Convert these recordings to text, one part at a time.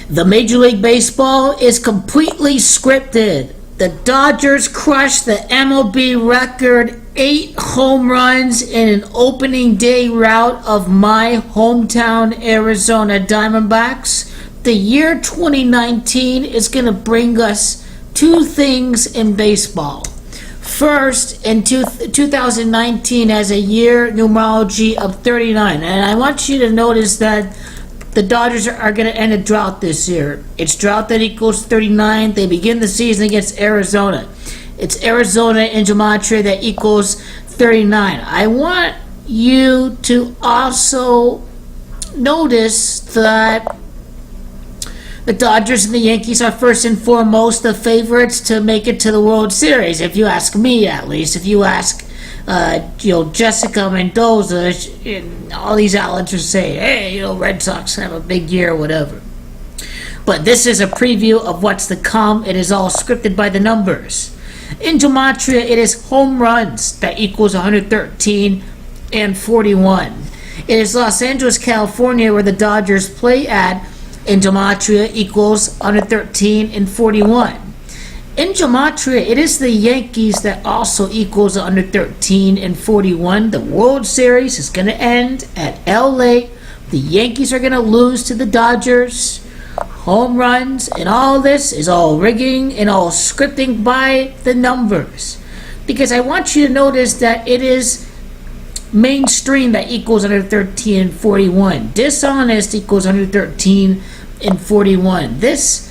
The Major League Baseball is completely scripted. The Dodgers crushed the MLB record 8 home runs in an opening day rout of my hometown Arizona Diamondbacks. The year 2019 is going to bring us two things in baseball. First, in 2019 has a year numerology of 39. And I want you to notice that the Dodgers are going to end a drought this year. It's drought that equals 39. They begin the season against Arizona. It's Arizona in gematria that equals 39. I want you to also notice that the Dodgers and the Yankees are first and foremost the favorites to make it to the World Series. If you ask me, at least. If you ask Jessica Mendoza, and all these outlets are saying, hey, Red Sox have a big year, whatever. But this is a preview of what's to come. It is all scripted by the numbers. In gematria, it is home runs that equals 113 and 41. It is Los Angeles, California, where the Dodgers play at. In gematria, equals 113 and 41. In gematria, it is the Yankees that also equals 113 and 41. The World Series is going to end at LA. The Yankees are going to lose to the Dodgers. Home runs and all this is all rigging and all scripting by the numbers. Because I want you to notice that it is mainstream that equals 113 and 41. Dishonest equals 113 and 41. This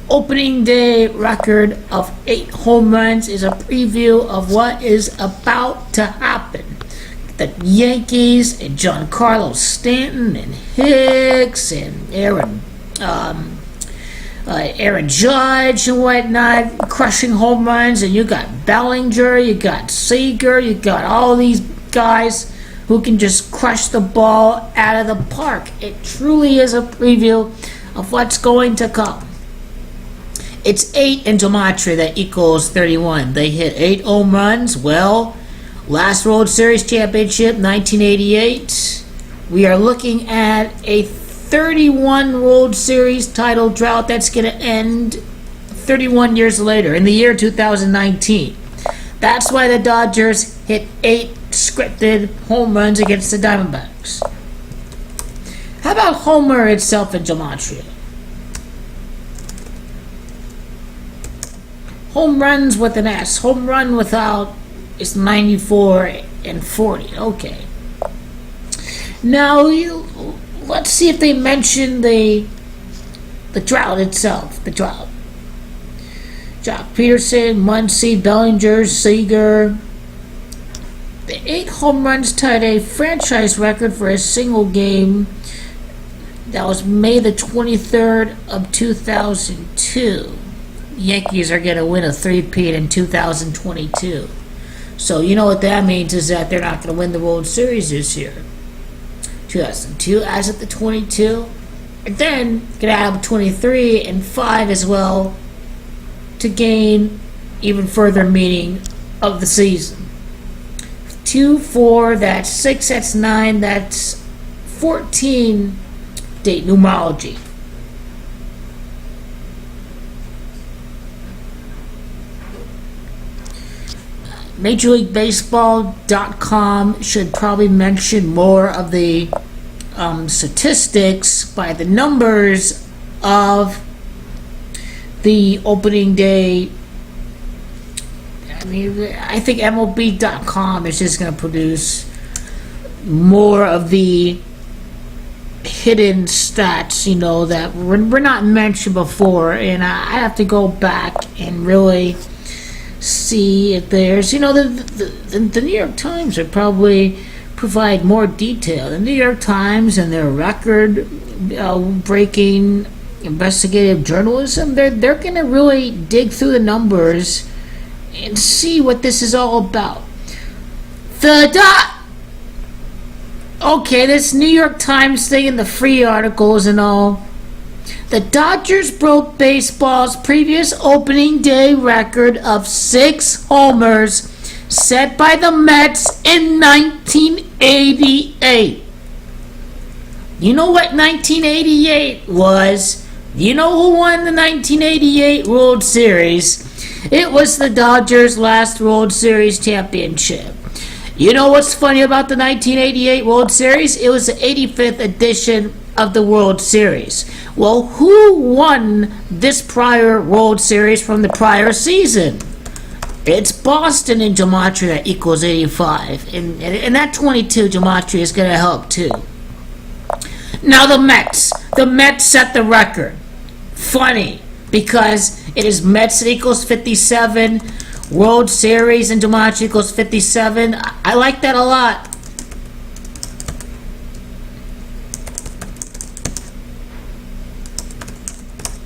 opening day record of 8 home runs is a preview of what is about to happen. The Yankees and Giancarlo Stanton and Hicks and Aaron Judge and whatnot crushing home runs, and you got Bellinger, you got Seager, you got all these guys who can just crush the ball out of the park. It truly is a preview of what's going to come. It's 8 in gematria that equals 31. They hit 8 home runs. Well, last World Series championship, 1988. We are looking at a 31 World Series title drought that's going to end 31 years later, in the year 2019. That's why the Dodgers hit 8 scripted home runs against the Diamondbacks. How about Homer itself in gematria? Home runs with an S. Home run without is 94 and 40. Okay. Now, let's see if they mention the drought itself. The drought. Jock Peterson, Muncy, Bellinger, Seager. The 8 home runs tied a franchise record for a single game. That was May the 23rd of 2002. Yankees are going to win a 3-peat in 2022. So you know what that means is that they're not going to win the World Series this year. 2002 as at the 22. And then going to have 23 and 5 as well to gain even further meaning of the season. 2, 4, that's 6, that's 9, that's 14 date numerology. MajorLeagueBaseball.com should probably mention more of the statistics by the numbers of the opening day. I think MLB.com is just going to produce more of the hidden stats, that were not mentioned before, and I have to go back and really see if there's, the New York Times would probably provide more detail. The New York Times and their record-breaking investigative journalism, they're going to really dig through the numbers and see what this is all about. Okay, this New York Times thing and the free articles and all. The Dodgers broke baseball's previous opening day record of 6 homers set by the Mets in 1988. You know what 1988 was? You know who won the 1988 World Series? It was the Dodgers' last World Series championship. You know what's funny about the 1988 World Series? It was the 85th edition of the World Series. Well, who won this prior World Series from the prior season? It's Boston in gematria that equals 85. And that 22 gematria is going to help too. Now the Mets. The Mets set the record. Funny, because it is Mets that equals 57. World Series in gematria equals 57. I like that a lot.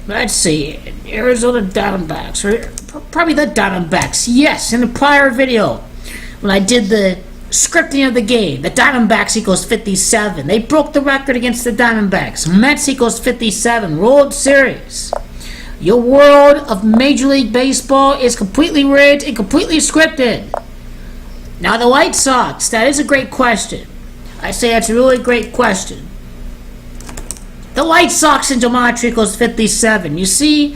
Let's see. Arizona Diamondbacks. Or probably the Diamondbacks. Yes, in the prior video, when I did the scripting of the game, the Diamondbacks equals 57. They broke the record against the Diamondbacks. Mets equals 57. World Series. Your world of Major League Baseball is completely rigged and completely scripted. Now the White Sox, that is a great question. I say that's a really great question. The White Sox in gematria equals 57. You see,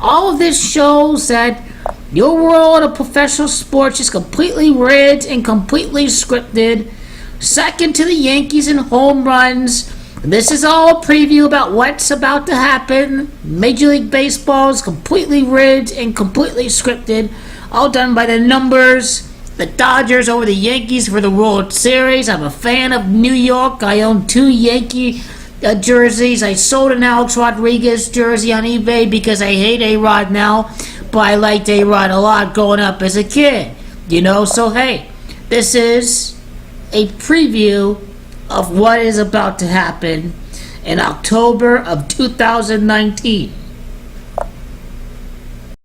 all of this shows that your world of professional sports is completely rigged and completely scripted. Second to the Yankees in home runs. This is all a preview about what's about to happen. Major League Baseball is completely rigged and completely scripted. All done by the numbers. The Dodgers over the Yankees for the World Series. I'm a fan of New York. I own 2 Yankee jerseys. I sold an Alex Rodriguez jersey on eBay because I hate A-Rod now. But I liked A-Rod a lot growing up as a kid. You know, so hey, this is a preview of what is about to happen in October of 2019.